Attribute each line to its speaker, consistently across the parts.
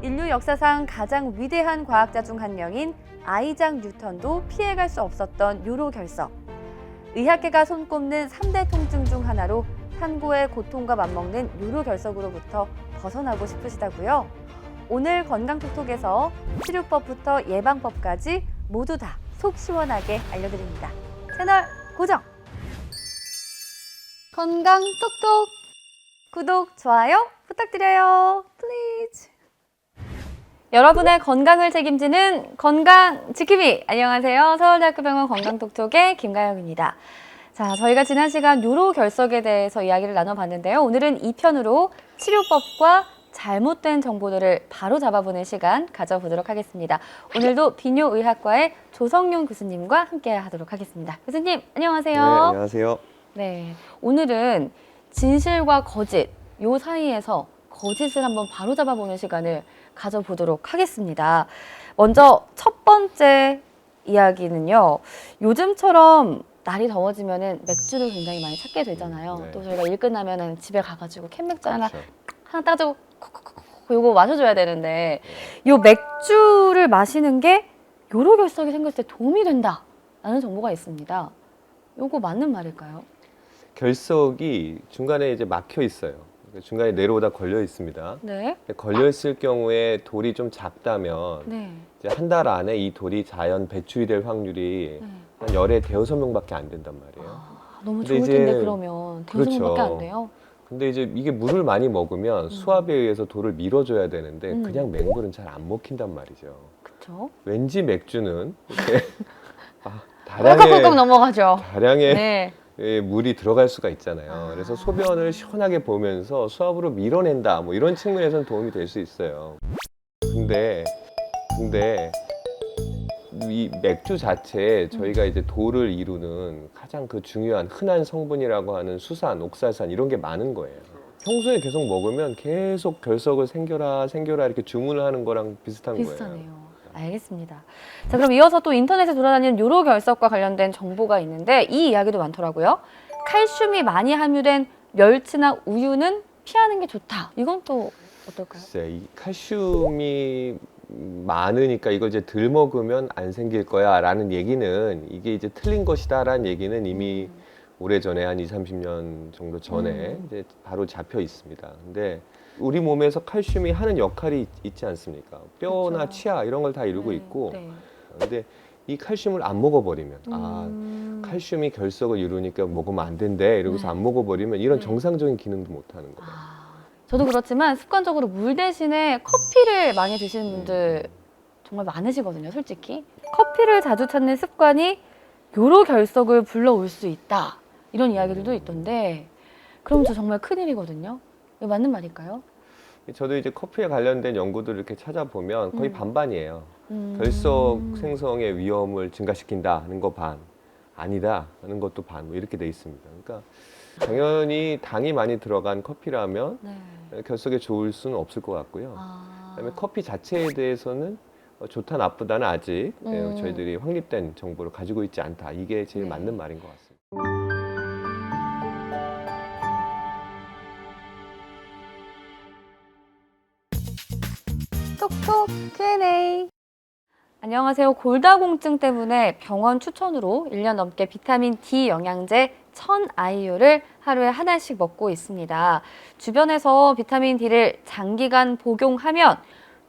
Speaker 1: 인류 역사상 가장 위대한 과학자 중 한 명인 아이작 뉴턴도 피해갈 수 없었던 요로 결석. 의학계가 손꼽는 3대 통증 중 하나로 산고의 고통과 맞먹는 요로 결석으로부터 벗어나고 싶으시다고요? 오늘 건강톡톡에서 치료법부터 예방법까지 모두 다 속 시원하게 알려드립니다. 채널 고정! 건강톡톡! 구독, 좋아요 부탁드려요. 플리즈! 여러분의 건강을 책임지는 건강지킴이! 안녕하세요. 서울대학교 병원 건강톡톡의 김가영입니다. 자, 저희가 지난 시간 요로 결석에 대해서 이야기를 나눠봤는데요. 오늘은 2편으로 치료법과 잘못된 정보들을 바로 잡아보는 시간 가져보도록 하겠습니다. 오늘도 비뇨의학과의 조성용 교수님과 함께 하도록 하겠습니다. 교수님, 안녕하세요.
Speaker 2: 네, 안녕하세요.
Speaker 1: 네, 오늘은 진실과 거짓, 요 사이에서 거짓을 한번 바로 잡아보는 시간을 가져보도록 하겠습니다. 먼저 첫 번째 이야기는요. 요즘처럼 날이 더워지면은 맥주를 굉장히 많이 찾게 되잖아요.
Speaker 2: 네.
Speaker 1: 또 저희가 일 끝나면은 집에 가가지고 캔맥주 하나
Speaker 2: 그렇죠.
Speaker 1: 따지고 요거 마셔줘야 되는데 요 맥주를 마시는 게 요로 결석이 생겼을 때 도움이 된다라는 정보가 있습니다. 요거 맞는 말일까요?
Speaker 2: 결석이 중간에 이제 막혀 있어요. 중간에 내려오다 걸려 있습니다.
Speaker 1: 네.
Speaker 2: 걸려 있을 경우에 돌이 좀 작다면
Speaker 1: 네.
Speaker 2: 이제 한 달 안에 이 돌이 자연 배출이 될 확률이
Speaker 1: 네.
Speaker 2: 한 열에 대여섯 명밖에 안 된단 말이에요.
Speaker 1: 아, 너무
Speaker 2: 근데
Speaker 1: 좋을 텐데
Speaker 2: 이제
Speaker 1: 그러면
Speaker 2: 그렇죠.
Speaker 1: 대여섯명밖에 안 돼요?
Speaker 2: 근데 이제 이게 물을 많이 먹으면 수압에 의해서 돌을 밀어줘야 되는데 그냥 맹물은 잘 안 먹힌단 말이죠.
Speaker 1: 그렇죠.
Speaker 2: 왠지 맥주는 이렇게
Speaker 1: 꿀꺽꿀꺽 넘어가죠.
Speaker 2: 다량의
Speaker 1: 네.
Speaker 2: 물이 들어갈 수가 있잖아요. 그래서 소변을 시원하게 보면서 수압으로 밀어낸다. 뭐 이런 측면에서는 도움이 될 수 있어요. 근데 이 맥주 자체에 저희가 이제 돌을 이루는 가장 그 중요한 흔한 성분이라고 하는 수산, 옥살산 이런 게 많은 거예요. 평소에 계속 먹으면 계속 결석을 생겨라 이렇게 주문을 하는 거랑 비슷한 거예요.
Speaker 1: 비슷하네요. 알겠습니다. 자, 그럼 이어서 또 인터넷에 돌아다니는 요로 결석과 관련된 정보가 있는데 이 이야기도 많더라고요. 칼슘이 많이 함유된 멸치나 우유는 피하는 게 좋다. 이건 또 어떨까요?
Speaker 2: 글쎄, 이 칼슘이 많으니까 이걸 이제 덜 먹으면 안 생길 거야 라는 얘기는 이게 이제 틀린 것이다 라는 얘기는 이미 오래전에 한 20, 30년 정도 전에 이제 바로 잡혀 있습니다. 근데 우리 몸에서 칼슘이 하는 역할이 있지 않습니까? 뼈나
Speaker 1: 그렇죠.
Speaker 2: 치아 이런 걸 다 이루고 있고
Speaker 1: 네.
Speaker 2: 근데 이 칼슘을 안 먹어버리면 칼슘이 결석을 이루니까 먹으면 안 된대 이러고서
Speaker 1: 네.
Speaker 2: 안 먹어버리면 이런
Speaker 1: 네.
Speaker 2: 정상적인 기능도 못 하는 거예요.
Speaker 1: 저도 그렇지만 습관적으로 물 대신에 커피를 많이 드시는 분들 정말 많으시거든요, 솔직히. 커피를 자주 찾는 습관이 요로 결석을 불러올 수 있다. 이런 이야기들도 있던데 그럼 저 정말 큰일이거든요. 이거 맞는 말일까요?
Speaker 2: 저도 이제 커피에 관련된 연구들을 이렇게 찾아보면 거의 반반이에요.
Speaker 1: 음.
Speaker 2: 결석 생성의 위험을 증가시킨다 하는 거 반, 아니다 하는 것도 반, 뭐 이렇게 돼 있습니다. 그러니까 당연히 당이 많이 들어간 커피라면
Speaker 1: 네.
Speaker 2: 결석에 좋을 수는 없을 것 같고요. 그다음에 커피 자체에 대해서는 좋다 나쁘다는 아직 저희들이 확립된 정보를 가지고 있지 않다. 이게 제일
Speaker 1: 네.
Speaker 2: 맞는 말인 것 같습니다.
Speaker 1: 톡톡 Q&A. 안녕하세요. 골다공증 때문에 병원 추천으로 1년 넘게 비타민 D 영양제 1000IU를 하루에 하나씩 먹고 있습니다. 주변에서 비타민 D를 장기간 복용하면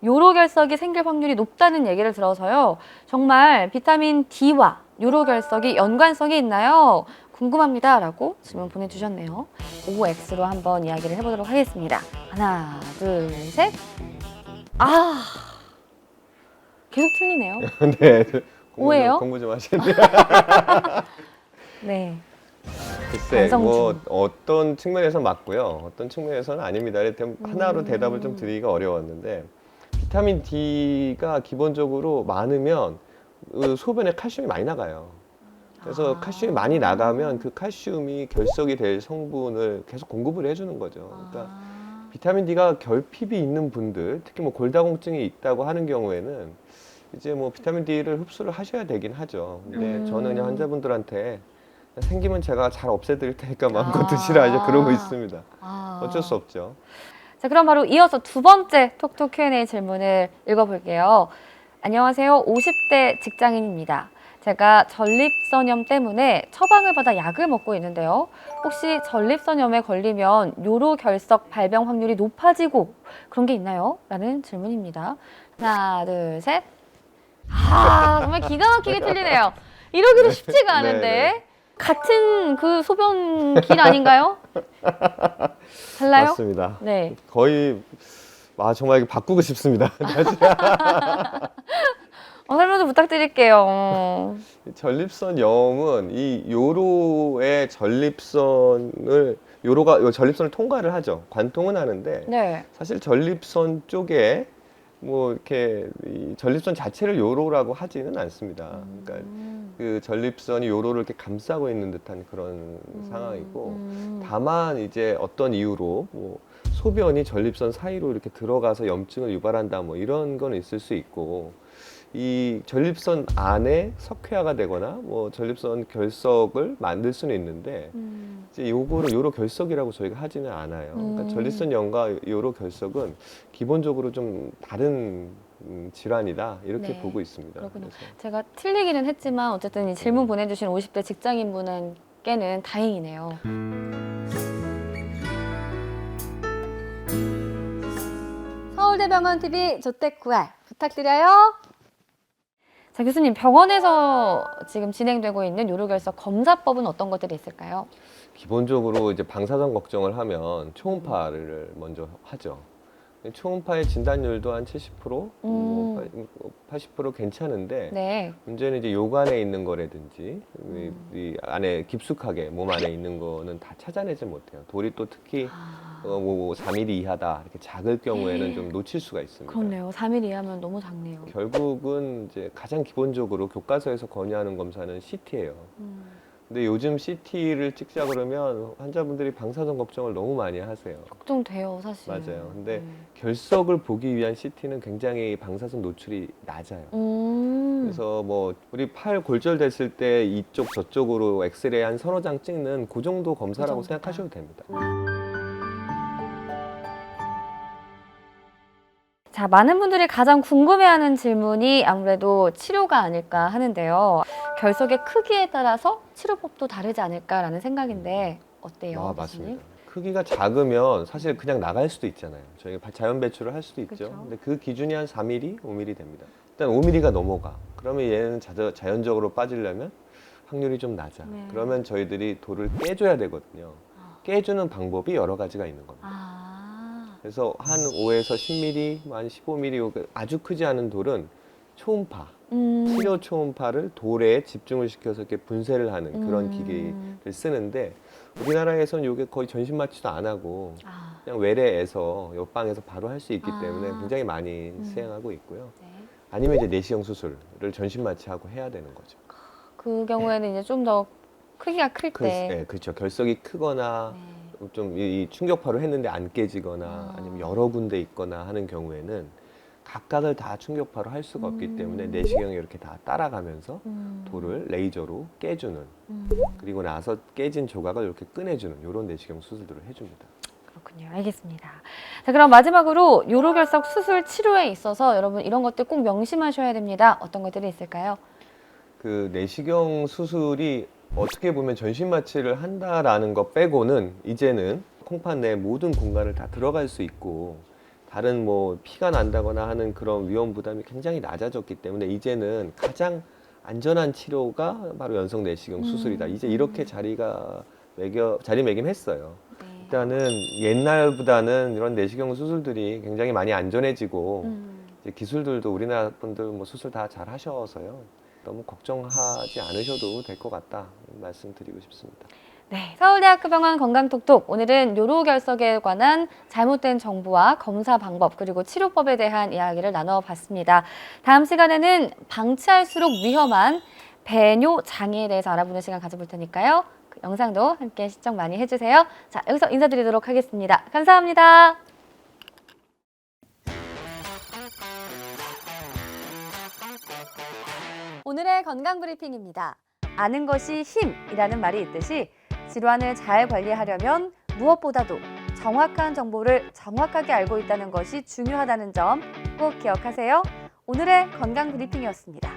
Speaker 1: 요로 결석이 생길 확률이 높다는 얘기를 들어서요. 정말 비타민 D와 요로 결석이 연관성이 있나요? 궁금합니다. 라고 질문 보내주셨네요. OX로 한번 이야기를 해보도록 하겠습니다. 하나, 둘, 셋. 아, 계속 틀리네요.
Speaker 2: 네,
Speaker 1: 오해요?
Speaker 2: 공부 좀 하시는데.
Speaker 1: 네.
Speaker 2: 글쎄,
Speaker 1: 반성
Speaker 2: 뭐
Speaker 1: 중.
Speaker 2: 어떤 측면에서 맞고요, 어떤 측면에서는 아닙니다. 이렇게 하나로 대답을 좀 드리기가 어려웠는데 비타민 D가 기본적으로 많으면 소변에 칼슘이 많이 나가요. 그래서 칼슘이 많이 나가면 그 칼슘이 결석이 될 성분을 계속 공급을 해주는 거죠. 그러니까 비타민 D가 결핍이 있는 분들, 특히 뭐 골다공증이 있다고 하는 경우에는 이제 뭐 비타민 D를 흡수를 하셔야 되긴 하죠. 근데 저는 그냥 환자분들한테 생기면 제가 잘 없애드릴 테니까 마음껏 드시라 이제 그러고 있습니다. 어쩔 수 없죠.
Speaker 1: 자, 그럼 바로 이어서 두 번째 톡톡 Q&A 질문을 읽어볼게요. 안녕하세요. 50대 직장인입니다. 제가 전립선염 때문에 처방을 받아 약을 먹고 있는데요. 혹시 전립선염에 걸리면 요로결석 발병 확률이 높아지고 그런 게 있나요? 라는 질문입니다. 하나, 둘, 셋. 정말 기가 막히게 틀리네요. 이러기도 쉽지가 않은데.
Speaker 2: 네.
Speaker 1: 같은 그 소변 길 아닌가요? 달라요?
Speaker 2: 맞습니다.
Speaker 1: 네.
Speaker 2: 거의 정말 이거 바꾸고 싶습니다.
Speaker 1: 설명 좀 부탁드릴게요.
Speaker 2: 전립선염은 이 요로의 전립선을 통과를 하죠. 관통은 하는데
Speaker 1: 네.
Speaker 2: 사실 전립선 쪽에 뭐 이렇게 이 전립선 자체를 요로라고 하지는 않습니다. 그러니까 그 전립선이 요로를 이렇게 감싸고 있는 듯한 그런 상황이고, 다만 이제 어떤 이유로 뭐 소변이 전립선 사이로 이렇게 들어가서 염증을 유발한다 뭐 이런 건 있을 수 있고, 이 전립선 안에 석회화가 되거나 뭐 전립선 결석을 만들 수는 있는데 이제 요거를 요로 결석이라고 저희가 하지는 않아요. 그러니까 전립선염과 요로 결석은 기본적으로 좀 다른 질환이다 이렇게
Speaker 1: 네.
Speaker 2: 보고 있습니다.
Speaker 1: 그렇군요.
Speaker 2: 그래서
Speaker 1: 제가 틀리기는 했지만 어쨌든 이 질문 보내주신 50대 직장인분께는 다행이네요. 서울대병원 TV 조태쿠알 부탁드려요. 자, 교수님, 병원에서 지금 진행되고 있는 요로결석 검사법은 어떤 것들이 있을까요?
Speaker 2: 기본적으로 이제 방사선 걱정을 하면 초음파를 먼저 하죠. 초음파의 진단율도 한 70%, 뭐 80% 괜찮은데
Speaker 1: 네.
Speaker 2: 문제는 이제 요관에 있는 거라든지 이 안에 깊숙하게 몸 안에 있는 거는 다 찾아내지 못해요. 돌이 또 특히 뭐 3mm 이하다 이렇게 작을 경우에는 좀 놓칠 수가 있습니다.
Speaker 1: 그렇네요. 3일 이하면 너무 작네요.
Speaker 2: 결국은 이제 가장 기본적으로 교과서에서 권유하는 검사는 CT예요. 근데 요즘 CT를 찍자 그러면 환자분들이 방사선 걱정을 너무 많이 하세요.
Speaker 1: 걱정돼요, 사실.
Speaker 2: 맞아요. 근데 결석을 보기 위한 CT는 굉장히 방사선 노출이 낮아요. 그래서 뭐 우리 팔 골절됐을 때 이쪽 저쪽으로 엑스레이 한 서너 장 찍는 그 정도 검사라고
Speaker 1: 그 정도다.
Speaker 2: 생각하셔도 됩니다.
Speaker 1: 자, 많은 분들이 가장 궁금해하는 질문이 아무래도 치료가 아닐까 하는데요. 결석의 크기에 따라서 치료법도 다르지 않을까라는 생각인데 어때요?
Speaker 2: 맞습니다. 크기가 작으면 사실 그냥 나갈 수도 있잖아요. 저희가 자연 배출을 할 수도 있죠.
Speaker 1: 그쵸.
Speaker 2: 근데 그 기준이 한 4mm, 5mm 됩니다. 일단 5mm가 넘어가. 그러면 얘는 자연적으로 빠지려면 확률이 좀 낮아.
Speaker 1: 네.
Speaker 2: 그러면 저희들이 돌을 깨줘야 되거든요. 깨주는 방법이 여러 가지가 있는 겁니다. 그래서 한 5에서 10mm, 한 15mm 아주 크지 않은 돌은 초음파, 치료 초음파를 돌에 집중을 시켜서 이렇게 분쇄를 하는 그런 기계를 쓰는데 우리나라에서는 이게 거의 전신 마취도 안 하고 그냥 외래에서 옆방에서 바로 할 수 있기 때문에 굉장히 많이 수행하고 있고요.
Speaker 1: 네.
Speaker 2: 아니면 이제 내시경 수술을 전신 마취하고 해야 되는 거죠.
Speaker 1: 그 경우에는 이제 좀 더 크기가 클 때.
Speaker 2: 네, 그렇죠. 결석이 크거나 좀 이 충격파로 했는데 안 깨지거나 아니면 여러 군데 있거나 하는 경우에는 각각을 다 충격파로 할 수가 없기 때문에 내시경이 이렇게 다 따라가면서 돌을 레이저로 깨주는 그리고 나서 깨진 조각을 이렇게 꺼내주는 이런 내시경 수술들을 해줍니다.
Speaker 1: 그렇군요. 알겠습니다. 자, 그럼 마지막으로 요로결석 수술 치료에 있어서 여러분 이런 것들 꼭 명심하셔야 됩니다. 어떤 것들이 있을까요?
Speaker 2: 그 내시경 수술이 어떻게 보면 전신 마취를 한다라는 것 빼고는 이제는 콩팥 내 모든 공간을 다 들어갈 수 있고 다른 뭐 피가 난다거나 하는 그런 위험 부담이 굉장히 낮아졌기 때문에 이제는 가장 안전한 치료가 바로 연성 내시경 수술이다. 이제 이렇게 자리매김했어요.
Speaker 1: 네.
Speaker 2: 일단은 옛날보다는 이런 내시경 수술들이 굉장히 많이 안전해지고 이제 기술들도 우리나라 분들 뭐 수술 다 잘 하셔서요. 너무 걱정하지 않으셔도 될 것 같다 말씀드리고 싶습니다.
Speaker 1: 네, 서울대학교 병원 건강톡톡 오늘은 요로결석에 관한 잘못된 정보와 검사 방법 그리고 치료법에 대한 이야기를 나눠봤습니다. 다음 시간에는 방치할수록 위험한 배뇨 장애에 대해서 알아보는 시간 가져볼 테니까요. 그 영상도 함께 시청 많이 해주세요. 자, 여기서 인사드리도록 하겠습니다. 감사합니다. 오늘의 건강 브리핑입니다. 아는 것이 힘이라는 말이 있듯이 질환을 잘 관리하려면 무엇보다도 정확한 정보를 정확하게 알고 있다는 것이 중요하다는 점 꼭 기억하세요. 오늘의 건강 브리핑이었습니다.